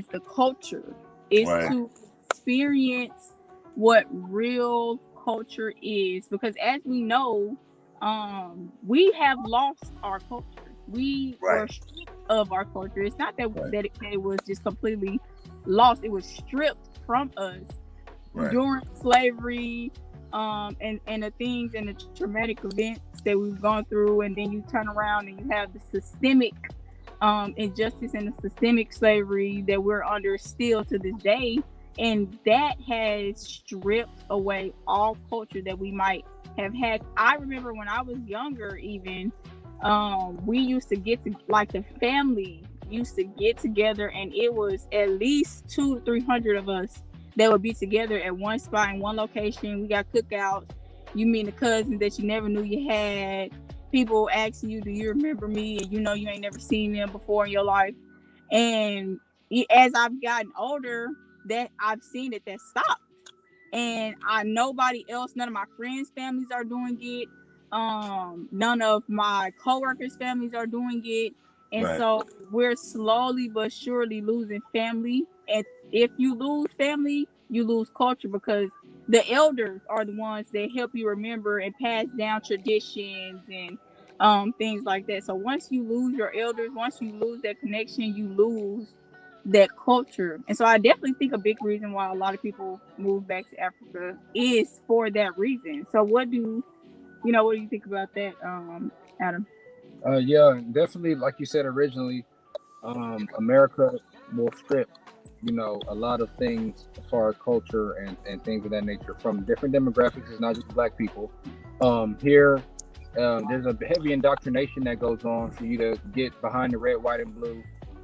is the culture. Is Right. to experience what real culture is, because as we know, we have lost our culture. We Right. were stripped of our culture. It's not that Right. that it was just completely lost. It was stripped from us Right. during slavery, and the things and the traumatic events that we've gone through, and then you turn around and you have the systemic injustice and the systemic slavery that we're under still to this day, and that has stripped away all culture that we might have had. I remember when I was younger, even we used to get to, like, the family used to get together, and it was at least 200 to 300 of us that would be together at one spot in one location. We got cookouts. You meet the cousins that you never knew you had. People asking you, "Do you remember me?" And you know you ain't never seen them before in your life. And as I've gotten older, that I've seen that stopped. And nobody else, none of my friends' families are doing it. None of my coworkers' families are doing it. And Right. so we're slowly but surely losing family. And if you lose family, you lose culture, because the elders are the ones that help you remember and pass down traditions and things like that. So once you lose your elders, once you lose that connection, you lose that culture. And so I definitely think a big reason why a lot of people move back to Africa is for that reason. So what do you think about that, Adam? Yeah, definitely. Like you said originally, America will strip, a lot of things as far as culture and things of that nature from different demographics. It's not just Black people. Here, there's a heavy indoctrination that goes on for you to get behind the red, white, and blue,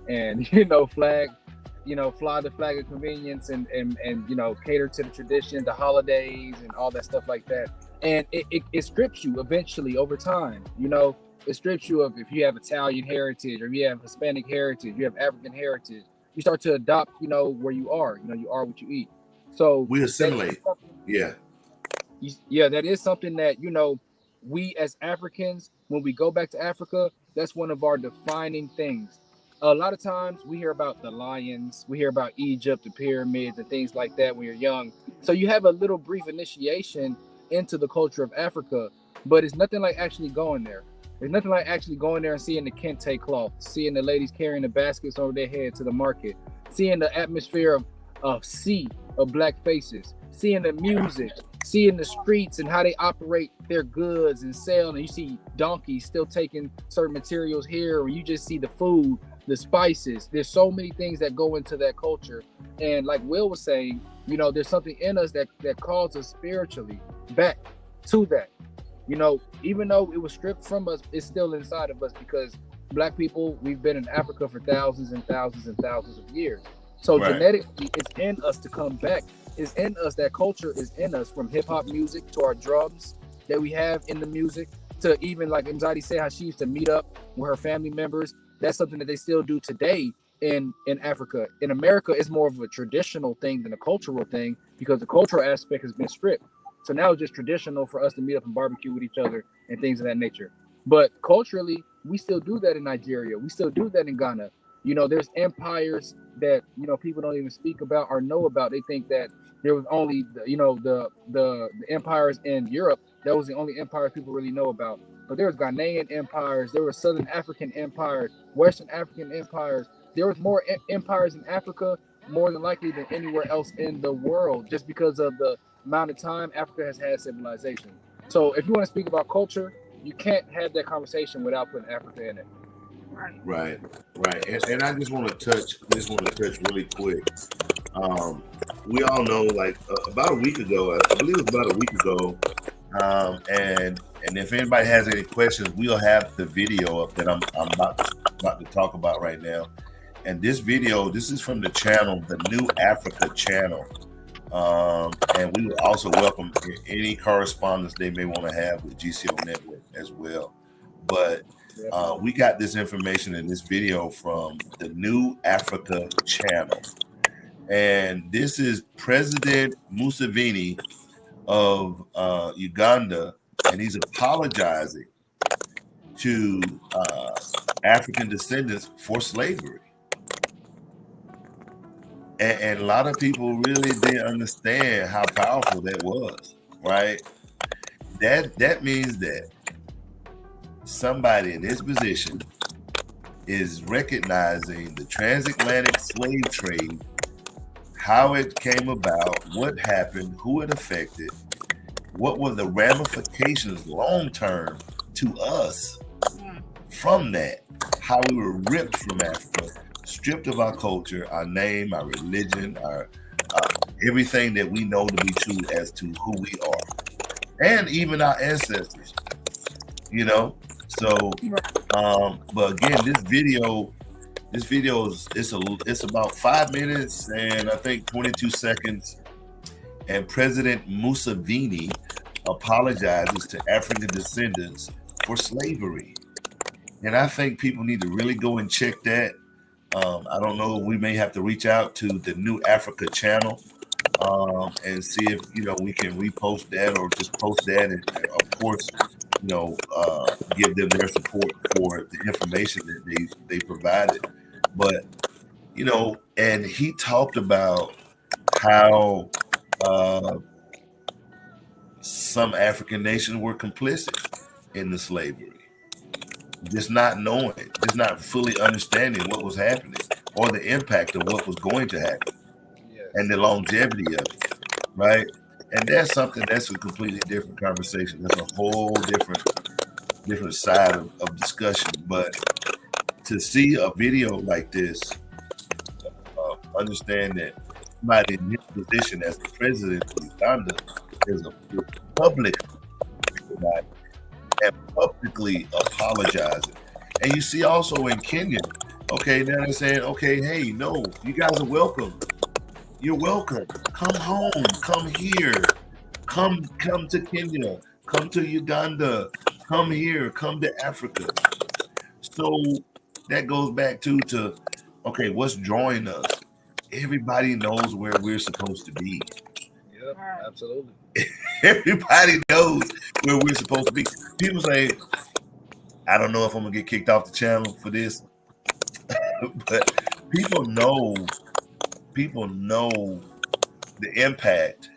and flag, fly the flag of convenience, and cater to the tradition, the holidays, and all that stuff like that. And it strips you eventually over time. It strips you of, if you have Italian heritage, or if you have Hispanic heritage, you have African heritage. You start to adopt, where you are. You are what you eat. So We assimilate. Yeah. yeah, that is something that we as Africans, when we go back to Africa, that's one of our defining things. A lot of times we hear about the lions, we hear about Egypt, the pyramids, and things like that when you're young. So you have a little brief initiation into the culture of Africa, but it's nothing like actually going there. There's nothing like actually going there and seeing the kente cloth, seeing the ladies carrying the baskets over their head to the market, seeing the atmosphere of sea of Black faces, seeing the music, seeing the streets and how they operate their goods and sell. And you see donkeys still taking certain materials here, or you just see the food, the spices. There's so many things that go into that culture. And like Will was saying, there's something in us that calls us spiritually back to that. Even though it was stripped from us, it's still inside of us, because Black people, we've been in Africa for thousands and thousands and thousands of years. So Right. genetically, it's in us to come back. It's in us. That culture is in us, from hip hop music to our drums that we have in the music, to even like Mzadi said, how she used to meet up with her family members. That's something that they still do today in Africa. In America, it's more of a traditional thing than a cultural thing, because the cultural aspect has been stripped. So now it's just traditional for us to meet up and barbecue with each other and things of that nature. But culturally, we still do that in Nigeria. We still do that in Ghana. There's empires that people don't even speak about or know about. They think that there was only the empires in Europe. That was the only empires people really know about. But there was Ghanaian empires, there were Southern African empires, Western African empires. There was more empires in Africa, more than likely, than anywhere else in the world, just because of the amount of time Africa has had civilization. So if you want to speak about culture, you can't have that conversation without putting Africa in it. Right. Right. And I just want to touch really quick. We all know, like, about a week ago, I believe it was about a week ago. And if anybody has any questions, we'll have the video up that I'm about to talk about right now. And this video, this is from the channel, the New Africa channel. And we will also welcome any correspondence they may want to have with GCO Network as well. But we got this information in this video from the New Africa channel. And this is President Museveni of Uganda, and he's apologizing to African descendants for slavery. And a lot of people really didn't understand how powerful that was, right? That means that somebody in this position is recognizing the transatlantic slave trade, how it came about, what happened, who it affected, what were the ramifications long term to us from that, how we were ripped from Africa, stripped of our culture, our name, our religion, our everything that we know to be true as to who we are, and even our ancestors. You know, so but again, this video is it's about 5 minutes and I think 22 seconds, and President Museveni apologizes to African descendants for slavery. And I think people need to really go and check that. I don't know. We may have to reach out to the New Africa channel and see if we can repost that or just post that, and of course, give them their support for the information that they provided. But and he talked about how some African nations were complicit in the slavery, just not knowing, just not fully understanding what was happening or the impact of what was going to happen and Yes. the longevity of it, right? And that's something that's a completely different conversation. That's a whole different side of discussion. But to see a video like this, understand that somebody in his position as the president of Uganda is a public and publicly apologizing. And you see also in Kenya, okay, now they're saying, okay, hey, no, you guys are welcome. You're welcome. Come home. Come here. Come to Kenya. Come to Uganda. Come here. Come to Africa. So that goes back to okay, what's drawing us? Everybody knows where we're supposed to be. Yep. Absolutely. Everybody knows where we're supposed to be. People say, I don't know if I'm gonna get kicked off the channel for this, but people know the impact.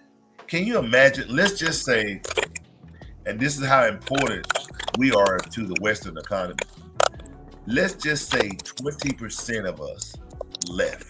Can you imagine? Let's just say, and this is how important we are to the Western economy. Let's just say 20% of us left.